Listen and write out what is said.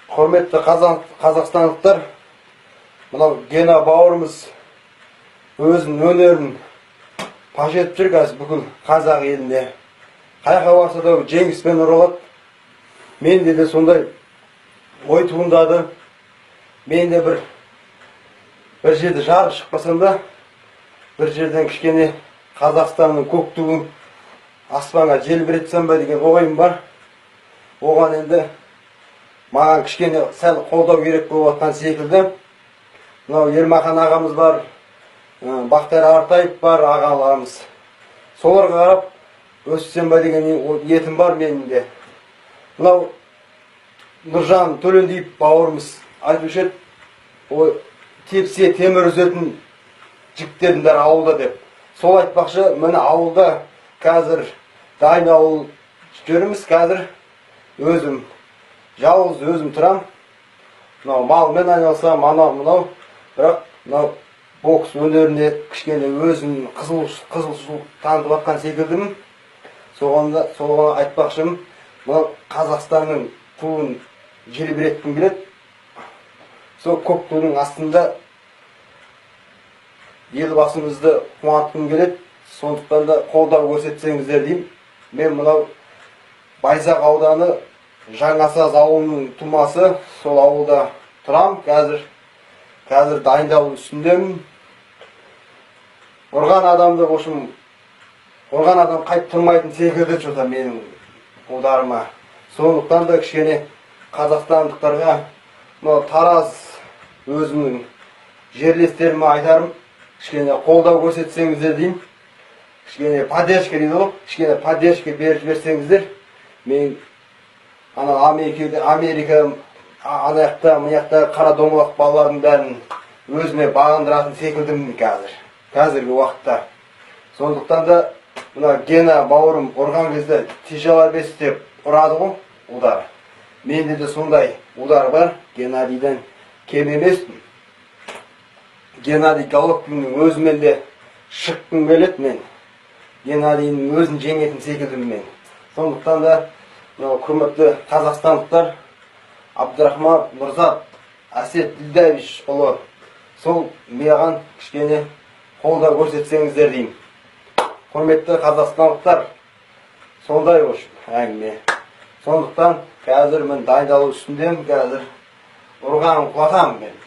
Құрметті қазақстандықтар, мынау Гена бауырымыз өзінің өнерін паш етіп жүр қазір бүкіл қазақ еліне. Қайқа барса да жеңіспен оралады. Менде де сондай ой туындады. Мен де бір жерде жарық шықпасам да, бір жерден кішкене Қазақстанның көк туын аспанға желбіретсем ба деген ойым бар. Оған енді маған кішкене сәл қолдау керек болып жатқан секілді. Мынау Ермахан ағамыз бар, Бақтияр Артаев бар, ағаларымыз. Соларға қарап өссем ба деген ниетім бар менің де. Мынау Нұржан Төлендиев бауырымыз айтушы еді, ой, тепсе темір үзетін жігіттердің бәрі ауылда деп. Сол айтпақшы, міне ауылда қазір дайын ауыл жүрміз, қазір өзім жалғыз өзім тұрам. Мынау малмен айналсам, мынау, бірақ мынау бокс өнеріне кішкене өзім қызығушылық танытып жатқан секілдімін. Соған айтпақшымын, мынау Қазақстанның туын желбіреткім келеді. Сол көк туының астында елбасымызды қуантқым келеді. Сондықтан да қолдау көрсетсеңіздер деймін. Мен мынау Байзақ ауданы Жаңасаз ауылының тумасы, сол ауылда тұрам. Қазір дайындалу үстіндемін. Ұрған адамды, ұрған адам қайтып тұрмайтын секілді жота менің ударыма. Сондықтан да кішкене қазақстандықтарға, Тараз өзімнің жерлестеріме айтарым, кішкене қолдау көрсетсеңіздер деймін. Кішкене поддержка дейді ғой, кішкене поддержка беріп жіберсеңіздер, мен Америка анаяқта, мынаяқта қара домалақ балалардың бәрін өзіме бағындыратын секілдімін қазіргі уақытта. Сондықтан да мына Гена бауырым ұрған кезде тяжело бес деп ұрады ғой, удар. Менде де сондай удар бар, Геннадийден кем емеспін. Геннадий Головкиннің өзімен де шыққым келеді мен. Геннадийдің өзін жеңетін секілдімін мен. Сондықтан да құрметті қазақстандықтар, Абдрахман Нұрзат Әсет Ділдәвиш ұлы, сол маған кішкене қолдау көрсетсеңіздер деймін. Құрметті қазақстандықтар, сондай әңгіме. Сондықтан қазір мен дайындалу үстіндемін, қазір ұрғанын құлатамын мен.